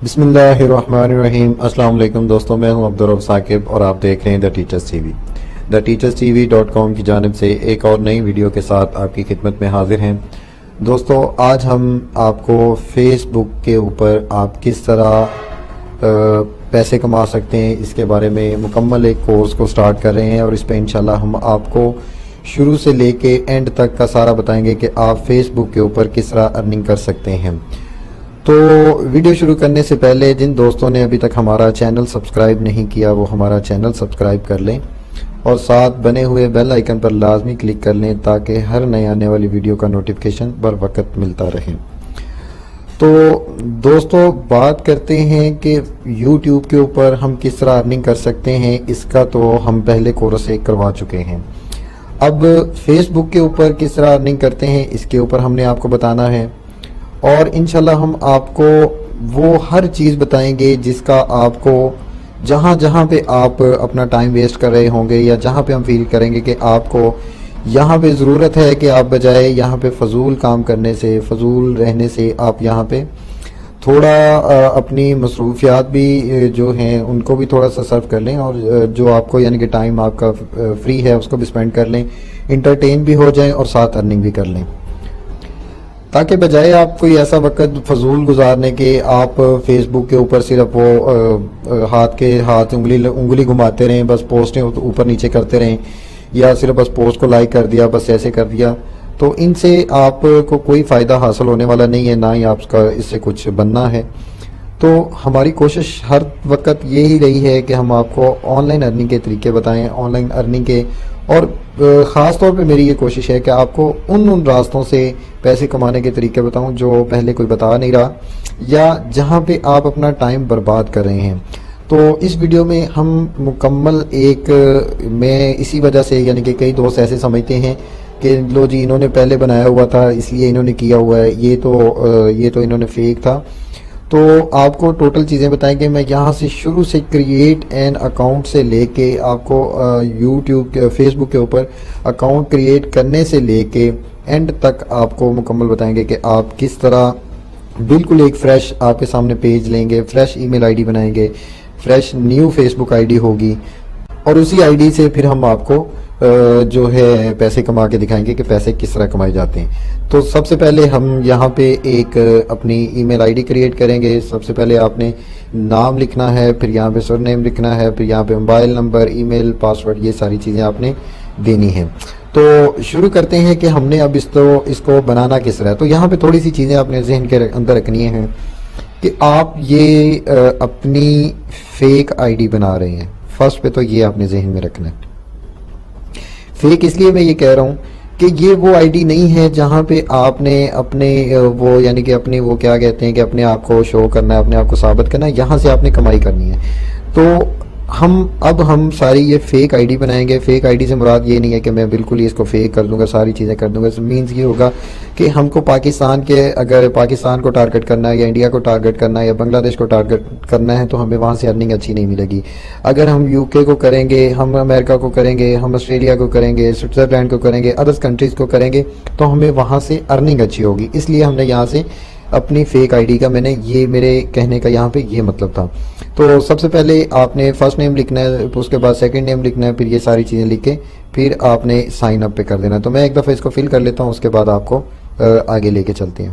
بسم اللہ الرحمن الرحیم۔ السلام علیکم دوستوں، میں ہوں عبدالرب ثاقب اور آپ دیکھ رہے ہیں theteacherstv.com کی جانب سے ایک اور نئی ویڈیو کے ساتھ آپ کی خدمت میں حاضر ہیں۔ دوستوں، آج ہم آپ کو فیس بک کے اوپر آپ کس طرح پیسے کما سکتے ہیں اس کے بارے میں مکمل ایک کورس کو سٹارٹ کر رہے ہیں، اور اس پہ انشاءاللہ ہم آپ کو شروع سے لے کے اینڈ تک کا سارا بتائیں گے کہ آپ فیس بک کے اوپر کس طرح ارننگ کر سکتے ہیں۔ تو ویڈیو شروع کرنے سے پہلے جن دوستوں نے ابھی تک ہمارا چینل سبسکرائب نہیں کیا وہ ہمارا چینل سبسکرائب کر لیں اور ساتھ بنے ہوئے بیل آئیکن پر لازمی کلک کر لیں تاکہ ہر نئے آنے والی ویڈیو کا نوٹیفیکیشن بر وقت ملتا رہے۔ تو دوستوں، بات کرتے ہیں کہ یوٹیوب کے اوپر ہم کس طرح ارننگ کر سکتے ہیں۔ اس کا تو ہم پہلے کورس ایک کروا چکے ہیں۔ اب فیس بک کے اوپر کس طرح ارننگ کرتے ہیں اس کے اوپر ہم نے آپ کو بتانا ہے، اور انشاءاللہ ہم آپ کو وہ ہر چیز بتائیں گے جس کا آپ کو جہاں پہ آپ اپنا ٹائم ویسٹ کر رہے ہوں گے یا جہاں پہ ہم فیل کریں گے کہ آپ کو یہاں پہ ضرورت ہے کہ آپ بجائے یہاں پہ فضول کام کرنے سے، فضول رہنے سے، آپ یہاں پہ تھوڑا اپنی مصروفیات بھی جو ہیں ان کو بھی تھوڑا سا سرو کر لیں، اور جو آپ کو یعنی کہ ٹائم آپ کا فری ہے اس کو بھی سپینڈ کر لیں، انٹرٹین بھی ہو جائیں اور ساتھ ارننگ بھی کر لیں، تاکہ بجائے آپ کوئی ایسا وقت فضول گزارنے کے آپ فیس بک کے اوپر صرف وہ ہاتھ انگلی گھماتے رہیں، بس پوسٹیں اوپر نیچے کرتے رہیں، یا صرف بس پوسٹ کو لائک کر دیا، بس ایسے کر دیا، تو ان سے آپ کو کوئی فائدہ حاصل ہونے والا نہیں ہے، نہ ہی آپ کا اس سے کچھ بننا ہے۔ تو ہماری کوشش ہر وقت یہی رہی ہے کہ ہم آپ کو آن لائن ارننگ کے طریقے بتائیں، آن لائن ارننگ کے، اور خاص طور پہ میری یہ کوشش ہے کہ آپ کو ان راستوں سے پیسے کمانے کے طریقے بتاؤں جو پہلے کوئی بتا نہیں رہا، یا جہاں پہ آپ اپنا ٹائم برباد کر رہے ہیں۔ تو اس ویڈیو میں ہم مکمل میں اسی وجہ سے، یعنی کہ کئی دوست ایسے سمجھتے ہیں کہ لو جی انہوں نے پہلے بنایا ہوا تھا اس لیے انہوں نے کیا ہوا ہے، یہ تو انہوں نے فیک تھا۔ تو آپ کو ٹوٹل چیزیں بتائیں گے، میں یہاں سے شروع سے کریٹ این اکاؤنٹ سے لے کے آپ کو یوٹیوب فیس بک کے اوپر اکاؤنٹ کریٹ کرنے سے لے کے اینڈ تک آپ کو مکمل بتائیں گے کہ آپ کس طرح بالکل ایک فریش آپ کے سامنے پیج لیں گے، فریش ای میل آئی ڈی بنائیں گے، fresh new Facebook I D ہوگی، اور اسی آئی ڈی سے پھر ہم آپ کو جو ہے پیسے کما کے دکھائیں گے کہ پیسے کس طرح کمائے جاتے ہیں۔ تو سب سے پہلے ہم یہاں پہ ایک اپنی ای میل آئی ڈی کریٹ کریں گے۔ سب سے پہلے آپ نے نام لکھنا ہے، پھر یہاں پہ سر نیم لکھنا ہے، پھر یہاں پہ موبائل نمبر، ای میل، پاسورڈ، یہ ساری چیزیں آپ نے دینی ہیں۔ تو شروع کرتے ہیں کہ ہم نے اب اس کو بنانا کس طرح ہے۔ تو یہاں پہ تھوڑی سی چیزیں آپ نے ذہن کے اندر رکھنی ہیں کہ آپ یہ اپنی فیک آئی ڈی بنا رہے ہیں۔ فرسٹ پہ تو یہ آپ نے ذہن میں رکھنا ہے۔ فیک اس لیے میں یہ کہہ رہا ہوں کہ یہ وہ آئی ڈی نہیں ہے جہاں پہ آپ نے اپنے وہ یعنی کہ اپنے وہ کیا کہتے ہیں کہ اپنے آپ کو شو کرنا ہے، اپنے آپ کو ثابت کرنا ہے، یہاں سے آپ نے کمائی کرنی ہے۔ تو ہم ساری یہ فیک آئی ڈی بنائیں گے۔ فیک آئی ڈی سے مراد یہ نہیں ہے کہ میں بالکل ہی اس کو فیک کر دوں گا، ساری چیزیں کر دوں گا۔ مینز یہ ہوگا کہ ہم کو اگر پاکستان کو ٹارگٹ کرنا ہے، یا انڈیا کو ٹارگٹ کرنا ہے، یا بنگلہ دیش کو ٹارگٹ کرنا ہے، تو ہمیں وہاں سے ارننگ اچھی نہیں ملے گی۔ اگر ہم یو کے کو کریں گے، ہم امریکہ کو کریں گے، ہم آسٹریلیا کو کریں گے، سوئٹزرلینڈ کو کریں گے، ادرس کنٹریز کو کریں گے، تو ہمیں وہاں سے ارننگ اچھی ہوگی۔ اس لیے ہم نے یہاں سے اپنی فیک آئی ڈی کا، یہ میرے کہنے کا یہاں پہ یہ مطلب تھا۔ تو سب سے پہلے آپ نے فرسٹ نیم لکھنا ہے، اس کے بعد سیکنڈ نیم لکھنا ہے، پھر یہ ساری چیزیں لکھ کے پھر آپ نے سائن اپ پہ کر دینا ہے۔ تو میں ایک دفعہ اس کو فل کر لیتا ہوں، اس کے بعد آپ کو آگے لے کے چلتے ہیں۔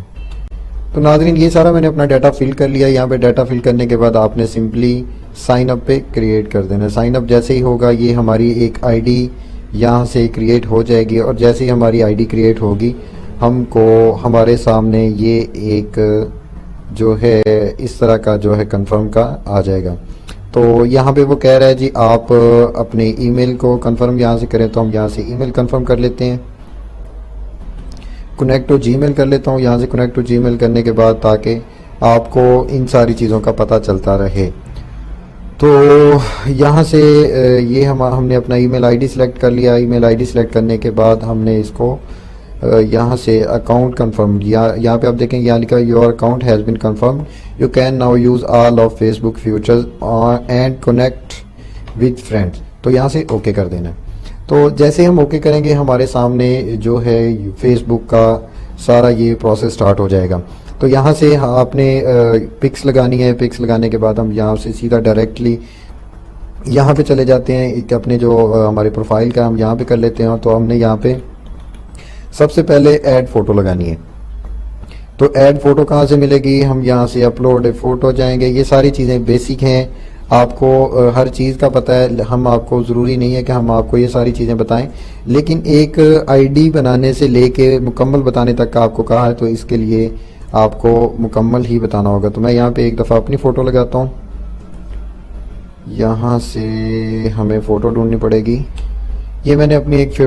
تو ناظرین، یہ سارا میں نے اپنا ڈیٹا فل کر لیا۔ یہاں پہ ڈیٹا فل کرنے کے بعد آپ نے سمپلی سائن اپ پہ کریٹ کر دینا ہے۔ سائن اپ جیسے ہی ہوگا یہ ہماری ایک آئی ڈی یہاں سے کریٹ ہو جائے گی، اور جیسے ہی ہماری آئی ڈی کریٹ ہوگی ہم کو ہمارے سامنے یہ ایک جو ہے اس طرح کا جو ہے کنفرم کا آ جائے گا۔ تو یہاں پہ وہ کہہ رہا ہے جی آپ اپنے ای میل کو کنفرم یہاں سے کریں، تو ہم یہاں سے ای میل کنفرم کر لیتے ہیں۔ کنیکٹ ٹو جی میل کر لیتا ہوں یہاں سے، کنیکٹ ٹو جی میل کرنے کے بعد تاکہ آپ کو ان ساری چیزوں کا پتہ چلتا رہے۔ تو یہاں سے یہ ہم نے اپنا ای میل آئی ڈی سلیکٹ کر لیا۔ ای میل آئی ڈی سلیکٹ کرنے کے بعد ہم نے اس کو یہاں سے اکاؤنٹ کنفرم، یہاں پہ آپ دیکھیں یہاں لکھا your account has been confirm, you can now use all of Facebook features and connect with friends. تو یہاں سے اوکے کر دینا ہے۔ تو جیسے ہم اوکے کریں گے ہمارے سامنے جو ہے فیس بک کا سارا یہ پروسیس سٹارٹ ہو جائے گا۔ تو یہاں سے آپ نے پکس لگانی ہے. پکس لگانے کے بعد ہم یہاں سے سیدھا ڈائریکٹلی یہاں پہ چلے جاتے ہیں. ایک اپنے جو ہمارے پروفائل کا ہم یہاں پہ کر لیتے ہیں. تو ہم نے یہاں پہ سب سے پہلے ایڈ فوٹو لگانی ہے. تو ایڈ فوٹو کہاں سے ملے گی؟ ہم یہاں سے اپلوڈ فوٹو جائیں گے. یہ ساری چیزیں بیسک ہیں, آپ کو ہر چیز کا پتہ ہے. ہم آپ کو ضروری نہیں ہے کہ ہم آپ کو یہ ساری چیزیں بتائیں, لیکن ایک آئی ڈی بنانے سے لے کے مکمل بتانے تک کا آپ کو کہا ہے, تو اس کے لیے آپ کو مکمل ہی بتانا ہوگا. تو میں یہاں پہ ایک دفعہ اپنی فوٹو لگاتا ہوں. یہاں سے ہمیں فوٹو ڈھونڈنی پڑے گی. یہ میں نے اپنی ایک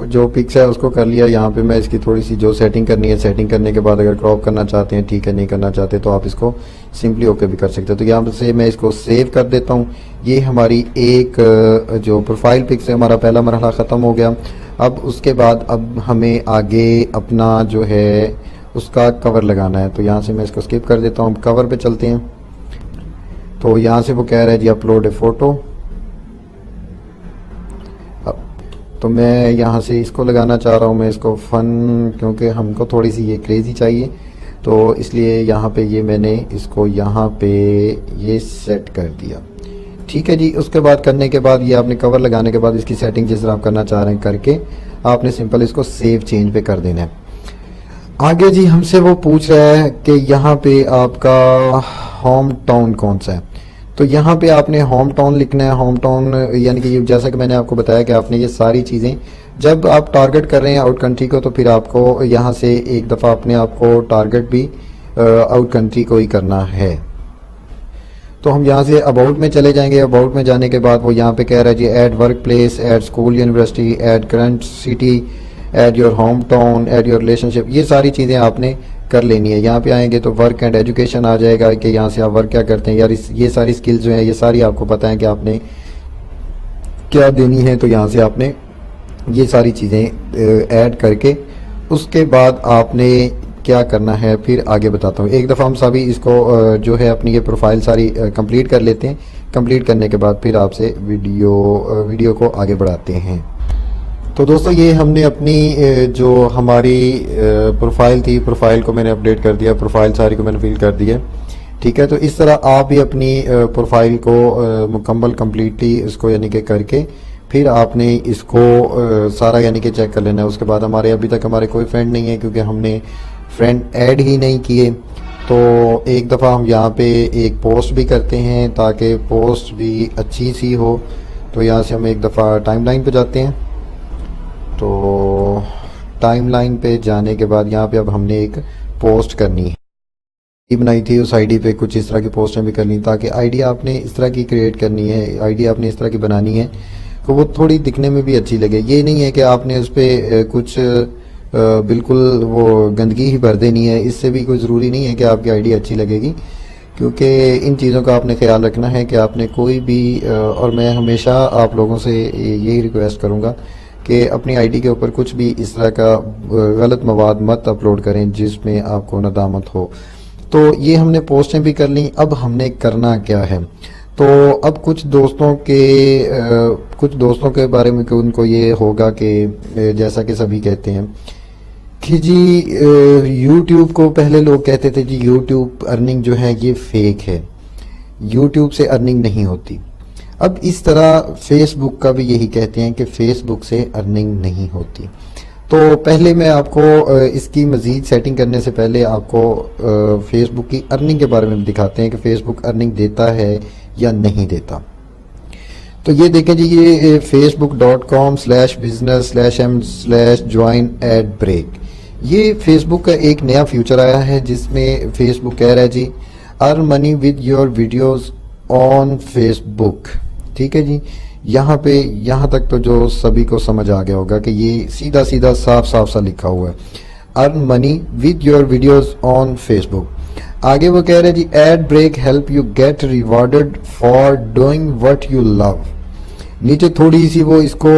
جو پکس ہے اس کو کر لیا. یہاں پہ میں اس کی تھوڑی سی جو سیٹنگ کرنی ہے, سیٹنگ کرنے کے بعد اگر کراپ کرنا چاہتے ہیں ٹھیک ہے, نہیں کرنا چاہتے تو آپ اس کو سمپلی اوکے بھی کر سکتے ہیں. تو یہاں سے میں اس کو سیو کر دیتا ہوں. یہ ہماری ایک جو پروفائل پکس ہے, ہمارا پہلا مرحلہ ختم ہو گیا. اب اس کے بعد اب ہمیں آگے اپنا جو ہے اس کا کور لگانا ہے. تو یہاں سے میں اس کو اسکپ کر دیتا ہوں. کور پہ چلتے ہیں. تو یہاں سے وہ کہہ رہا ہے جی اپلوڈ اے فوٹو. تو میں یہاں سے اس کو لگانا چاہ رہا ہوں. میں اس کو فن, کیونکہ ہم کو تھوڑی سی یہ کریزی چاہیے, تو اس لیے یہاں پہ یہ میں نے اس کو یہاں پہ یہ سیٹ کر دیا. ٹھیک ہے جی. اس کے بعد کرنے کے بعد یہ آپ نے کور لگانے کے بعد اس کی سیٹنگ جس طرح آپ کرنا چاہ رہے ہیں کر کے آپ نے سمپل اس کو سیو چینج پہ کر دینا ہے. آگے جی ہم سے وہ پوچھ رہا ہے کہ یہاں پہ آپ کا ہوم ٹاؤن کون سا ہے. تو یہاں پہ آپ نے ہوم ٹاؤن لکھنا ہے. ہوم ٹاؤن یعنی کہ جیسا کہ میں نے آپ کو بتایا کہ آپ نے یہ ساری چیزیں جب آپ ٹارگٹ کر رہے ہیں آؤٹ کنٹری کو, تو پھر آپ کو یہاں سے ایک دفعہ اپنے آپ کو ٹارگٹ بھی آؤٹ کنٹری کو ہی کرنا ہے. تو ہم یہاں سے اباؤٹ میں چلے جائیں گے. اباؤٹ میں جانے کے بعد وہ یہاں پہ کہہ رہا ہے جی add work place, add school university, add current city, add your hometown, add your relationship. یہ ساری چیزیں آپ نے کر لینی ہے. یہاں پہ آئیں گے تو ورک اینڈ ایجوکیشن آ جائے گا کہ یہاں سے آپ ورک کیا کرتے ہیں. یار یہ ساری سکلز جو ہیں یہ ساری آپ کو پتہ ہے کہ آپ نے کیا دینی ہے. تو یہاں سے آپ نے یہ ساری چیزیں ایڈ کر کے اس کے بعد آپ نے کیا کرنا ہے پھر آگے بتاتا ہوں. ایک دفعہ ہم سبھی اس کو جو ہے اپنی یہ پروفائل ساری کمپلیٹ کر لیتے ہیں. کمپلیٹ کرنے کے بعد پھر آپ سے ویڈیو کو آگے بڑھاتے ہیں. تو دوستو یہ ہم نے اپنی جو ہماری پروفائل تھی, پروفائل کو میں نے اپڈیٹ کر دیا, پروفائل ساری کو میں نے فل کر دیا. ٹھیک ہے. تو اس طرح آپ بھی اپنی پروفائل کو مکمل کمپلیٹلی اس کو یعنی کہ کر کے پھر آپ نے اس کو سارا یعنی کہ چیک کر لینا ہے. اس کے بعد ہمارے ابھی تک ہمارے کوئی فرینڈ نہیں ہے کیونکہ ہم نے فرینڈ ایڈ ہی نہیں کیے. تو ایک دفعہ ہم یہاں پہ ایک پوسٹ بھی کرتے ہیں تاکہ پوسٹ بھی اچھی سی ہو. تو یہاں سے ہم ایک دفعہ ٹائم لائن پہ جاتے ہیں. تو ٹائم لائن پہ جانے کے بعد یہاں پہ اب ہم نے ایک پوسٹ کرنی ہے بنائی تھی. اس آئی ڈی پہ کچھ اس طرح کی پوسٹیں بھی کرنی تاکہ آئی ڈی آپ نے اس طرح کی کریٹ کرنی ہے, آئی ڈی آپ نے اس طرح کی بنانی ہے تو وہ تھوڑی دکھنے میں بھی اچھی لگے. یہ نہیں ہے کہ آپ نے اس پہ کچھ بالکل وہ گندگی ہی بھر دینی ہے. اس سے بھی کوئی ضروری نہیں ہے کہ آپ کی آئی ڈی اچھی لگے گی, کیونکہ ان چیزوں کا آپ نے خیال رکھنا ہے کہ آپ نے کوئی بھی, اور میں ہمیشہ آپ لوگوں سے یہی ریکویسٹ کروں گا کہ اپنی آئی ڈی کے اوپر کچھ بھی اس طرح کا غلط مواد مت اپلوڈ کریں جس میں آپ کو ندامت ہو. تو یہ ہم نے پوسٹیں بھی کر لیں. اب ہم نے کرنا کیا ہے, تو اب کچھ دوستوں کے بارے میں ان کو یہ ہوگا کہ جیسا کہ سبھی کہتے ہیں کہ جی یوٹیوب کو پہلے لوگ کہتے تھے جی یوٹیوب ارننگ جو ہے یہ فیک ہے, یوٹیوب سے ارننگ نہیں ہوتی. اب اس طرح فیس بک کا بھی یہی کہتے ہیں کہ فیس بک سے ارننگ نہیں ہوتی. تو پہلے میں آپ کو اس کی مزید سیٹنگ کرنے سے پہلے آپ کو فیس بک کی ارننگ کے بارے میں دکھاتے ہیں کہ فیس بک ارننگ دیتا ہے یا نہیں دیتا. تو یہ دیکھیں جی, یہ facebook.com/business/m/join@break یہ فیس بک کا ایک نیا فیچر آیا ہے جس میں فیس بک کہہ رہا ہے جی earn money with your videos on Facebook. ٹھیک ہے جی. یہاں پہ یہاں تک تو جو سبھی کو سمجھ آ گیا ہوگا کہ یہ سیدھا سیدھا صاف صاف سا لکھا ہوا ہے, earn money with your videos on Facebook. آگے وہ کہہ رہے جی ad break help you get rewarded for doing what you love. نیچے تھوڑی سی وہ اس کو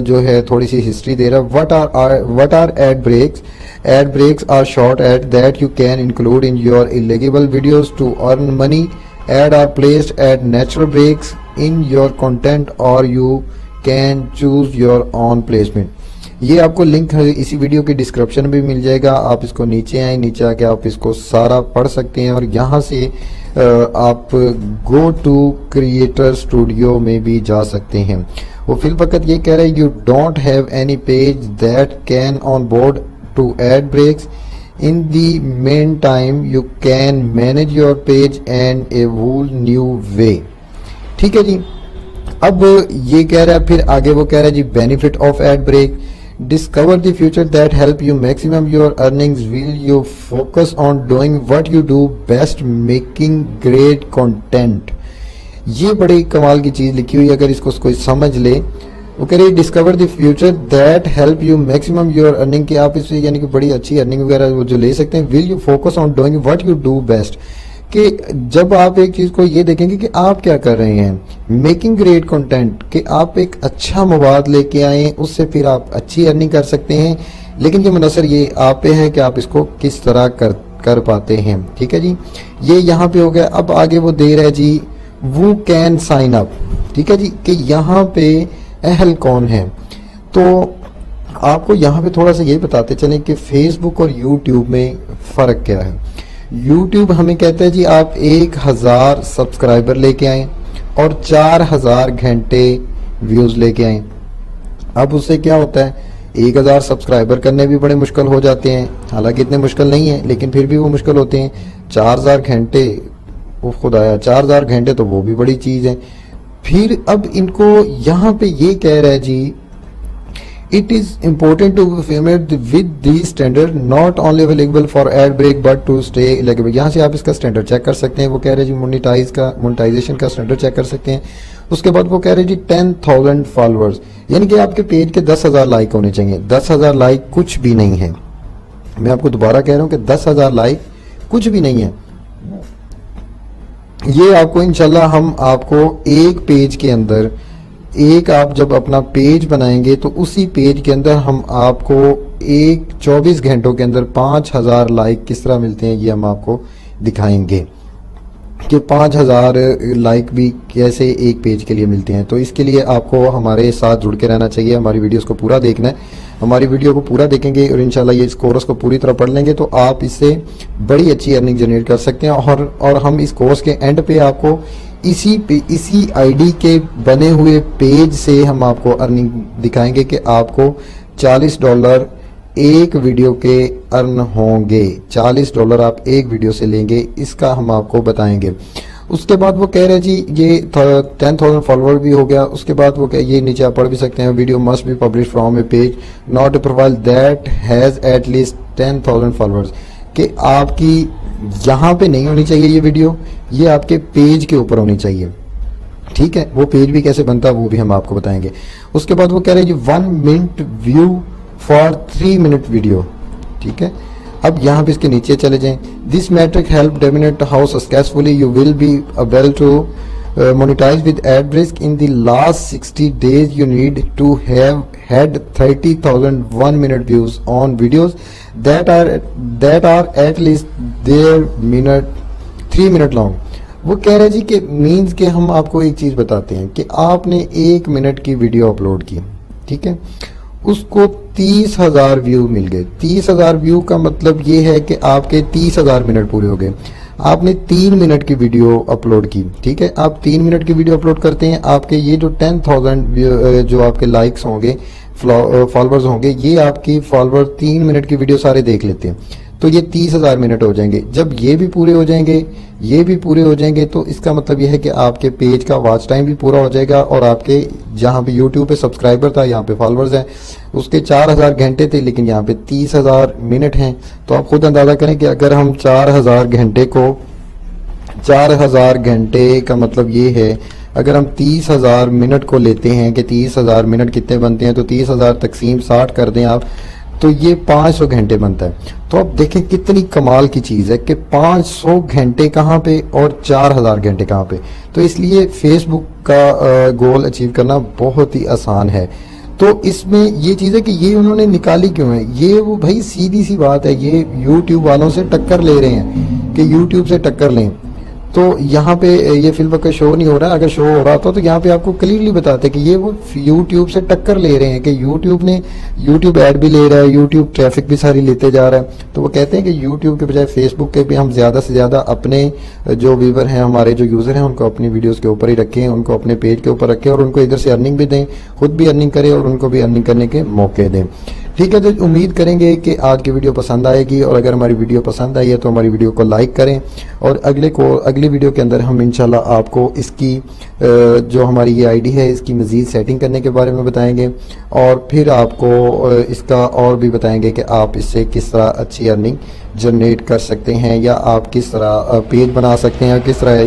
جو ہے تھوڑی سی ہسٹری دے رہا. What are ad breaks. Ad breaks are short ad that you can include in your eligible videos to earn money. Ad are placed at natural breaks in your content or you can choose your own placement. یہ آپ کو link اسی video کی description میں مل جائے گا. آپ اس کو نیچے آئیں, نیچے آ کے آپ اس کو سارا پڑھ سکتے ہیں, اور یہاں سے آپ گو ٹو کریٹر اسٹوڈیو میں بھی جا سکتے ہیں. وہ فی الوقت یہ کہہ رہے ہیں, you don't have any page that can on board to ad breaks. In the meantime, you can manage your page and a whole new way. ٹھیک ہے جی. اب یہ کہہ رہا ہے, پھر آگے وہ کہہ رہا ہے جی benefit of ad break. Discover the future that help you maximum your earnings. Will you focus on doing what you do best, making great content. یہ بڑی کمال کی چیز لکھی ہوئی ہے, اگر اس کو کوئی سمجھ لے. وہ کہہ رہی discover the future that help you maximum your earning, کہ آپ اس سے یعنی کہ بڑی اچھی ارننگ وغیرہ وہ جو لے سکتے ہیں. Will you focus on doing what you do best, کہ جب آپ ایک چیز کو یہ دیکھیں گے کہ آپ کیا کر رہے ہیں. میکنگ گریٹ کنٹینٹ, کہ آپ ایک اچھا مواد لے کے آئیں, اس سے پھر آپ اچھی ارننگ کر سکتے ہیں. لیکن یہ منحصر یہ آپ پہ ہے کہ آپ اس کو کس طرح کر پاتے ہیں. ٹھیک ہے جی, یہ یہاں پہ ہو گیا. اب آگے وہ دے رہا ہے جی who can sign up. ٹھیک ہے جی, کہ یہاں پہ اہل کون ہیں. تو آپ کو یہاں پہ تھوڑا سا یہ بتاتے چلیں کہ فیس بک اور یوٹیوب میں فرق کیا ہے. یوٹیوب ہمیں کہتا ہے جی آپ 1000 سبسکرائبر لے کے آئیں اور 4000 گھنٹے ویوز لے کے آئیں. اب اس سے کیا ہوتا ہے, 1000 سبسکرائبر کرنے بھی بڑے مشکل ہو جاتے ہیں, حالانکہ اتنے مشکل نہیں ہیں لیکن پھر بھی وہ مشکل ہوتے ہیں. 4000 گھنٹے, وہ خدایا 4000 گھنٹے تو وہ بھی بڑی چیز ہے. پھر اب ان کو یہاں پہ یہ کہہ رہا ہے جی it is important to be familiar with these standard not only available for ad break but to stay eligible. یہاں سے آپ اس کا سٹینڈرڈ چیک کر سکتے ہیں. وہ کہہ رہے ہیں جی مونیٹائزیشن کا سٹینڈرڈ چیک کر سکتے ہیں. اس کے بعد وہ کہہ رہے ہیں جی 10,000 فالوورز, یعنی کہ آپ کے پیج کے 10,000 لائک ہونے چاہیے. 10,000 لائک کچھ بھی نہیں ہے. میں آپ کو دوبارہ کہہ رہا ہوں کہ 10,000 لائک کچھ بھی نہیں ہے. یہ آپ کو انشاءاللہ ہم آپ کو ایک پیج کے اندر, ایک آپ جب اپنا پیج بنائیں گے تو اسی پیج کے اندر ہم آپ کو 24 گھنٹوں کے اندر 5,000 لائک کس طرح ملتے ہیں یہ ہم آپ کو دکھائیں گے, کہ 5,000 لائک بھی کیسے ایک پیج کے لیے ملتے ہیں. تو اس کے لیے آپ کو ہمارے ساتھ جڑ کے رہنا چاہیے, ہماری ویڈیوز کو پورا دیکھنا ہے. ہماری ویڈیو کو پورا دیکھیں گے اور انشاءاللہ یہ اس کورس کو پوری طرح پڑھ لیں گے تو آپ اس سے بڑی اچھی ارننگ جنریٹ کر سکتے ہیں. اور ہم اس کورس کے اینڈ پہ آپ کو اسی آئی ڈی کے بنے ہوئے پیج سے ہم آپ کو ارننگ دکھائیں گے کہ آپ کو $40 ایک ویڈیو کے ارن ہوں گے. $40 آپ ایک ویڈیو سے لیں گے, اس کا ہم آپ کو بتائیں گے. اس کے بعد وہ کہہ رہے جی یہ 10,000 فالوور بھی ہو گیا. اس کے بعد وہ یہ نیچے آپ پڑھ بھی سکتے ہیں, video must be publish from a page not a profile that has at least 10,000 followers, کہ آپ کی یہاں پہ نہیں ہونی چاہیے یہ ویڈیو, یہ آپ کے پیج کے اوپر ہونی چاہیے. ٹھیک ہے, وہ پیج بھی کیسے بنتا ہے وہ بھی ہم آپ کو بتائیں گے. اس کے بعد وہ کہہ رہے ہیں جی 1 minute view for 3 minute video. ٹھیک ہے, اب یہاں پہ اس کے نیچے چلے جائیں. دس میٹرک ہیلپ ڈیمینیٹ how successfully you will be able to monetize with ad break in the last 60 days. You need to have had 30,000 1-minute views on videos that are at least their 3 minute long. وہ کہہ رہے جی کہ means کہ ہم آپ کو ایک چیز بتاتے ہیں کہ آپ نے 1 منٹ کی ویڈیو اپلوڈ کی, ٹھیک ہے, اس کو 30,000 ویو مل گئے. 30,000 ویو کا مطلب یہ ہے کہ آپ کے 30,000 منٹ پورے ہو گئے. آپ نے 3 منٹ کی ویڈیو اپلوڈ کی, ٹھیک ہے, آپ 3 منٹ کی ویڈیو اپلوڈ کرتے ہیں, آپ کے یہ جو 10,000 جو آپ کے لائکس ہوں گے, فالوورز ہوں گے, یہ آپ کی فالوور 3 منٹ کی ویڈیو سارے دیکھ لیتے ہیں, تو یہ 30,000 منٹ ہو جائیں گے. جب یہ بھی پورے ہو جائیں گے, یہ بھی پورے ہو جائیں گے, تو اس کا مطلب یہ ہے کہ آپ کے پیج کا واچ ٹائم بھی پورا ہو جائے گا, اور آپ کے جہاں پہ یوٹیوب پہ سبسکرائبر تھا یہاں پہ فالوورز ہیں, اس کے 4,000 گھنٹے تھے لیکن یہاں پہ 30,000 منٹ ہیں. تو آپ خود اندازہ کریں کہ اگر ہم 4,000 گھنٹے کو 4,000 گھنٹے کا مطلب یہ ہے, اگر ہم 30,000 منٹ کو لیتے ہیں کہ 30,000 منٹ کتنے بنتے ہیں, تو 30,000 تقسیم 60 کر دیں آپ, تو یہ 500 گھنٹے بنتا ہے. تو آپ دیکھیں کتنی کمال کی چیز ہے کہ 500 گھنٹے کہاں پہ اور 4,000 گھنٹے کہاں پہ. تو اس لیے فیس بک کا گول اچیو کرنا بہت ہی آسان ہے. تو اس میں یہ چیز ہے کہ یہ انہوں نے نکالی کیوں ہے, یہ وہ بھائی سیدھی سی بات ہے, یہ یوٹیوب والوں سے ٹکر لے رہے ہیں کہ یوٹیوب سے ٹکر لیں. تو یہاں پہ یہ فی الوقت شو نہیں ہو رہا. اگر شو ہو رہا تو یہاں پہ آپ کو کلیئرلی بتاتے کہ یہ وہ یوٹیوب سے ٹکر لے رہے ہیں کہ یوٹیوب ایڈ بھی لے رہا ہے, یوٹیوب ٹریفک بھی ساری لیتے جا رہا ہے. تو وہ کہتے ہیں کہ یوٹیوب کے بجائے فیس بک کے بھی ہم زیادہ سے زیادہ اپنے جو ویور ہیں, ہمارے جو یوزر ہیں, ان کو اپنی ویڈیوز کے اوپر ہی رکھیں, ان کو اپنے پیج کے اوپر رکھیں, اور ان کو ادھر سے ارننگ بھی دیں, خود بھی ارننگ کریں اور ان کو بھی ارننگ کرنے کے موقع دیں. ٹھیک ہے, تو امید کریں گے کہ آج کی ویڈیو پسند آئے گی, اور اگر ہماری ویڈیو پسند آئی ہے تو ہماری ویڈیو کو لائک کریں, اور اگلی ویڈیو کے اندر ہم انشاءاللہ آپ کو اس کی جو ہماری یہ آئی ڈی ہے اس کی مزید سیٹنگ کرنے کے بارے میں بتائیں گے, اور پھر آپ کو اس کا اور بھی بتائیں گے کہ آپ اس سے کس طرح اچھی ارننگ جنریٹ کر سکتے ہیں, یا آپ کس طرح پیج بنا سکتے ہیں, اور کس طرح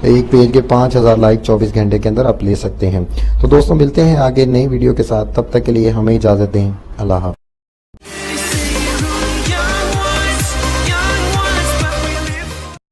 ایک پیج کے 5000 لائک 24 گھنٹے کے اندر آپ لے سکتے ہیں. تو دوستوں ملتے ہیں آگے نئی ویڈیو کے ساتھ, تب تک کے لیے ہمیں اجازت دیں. اللہ حافظ.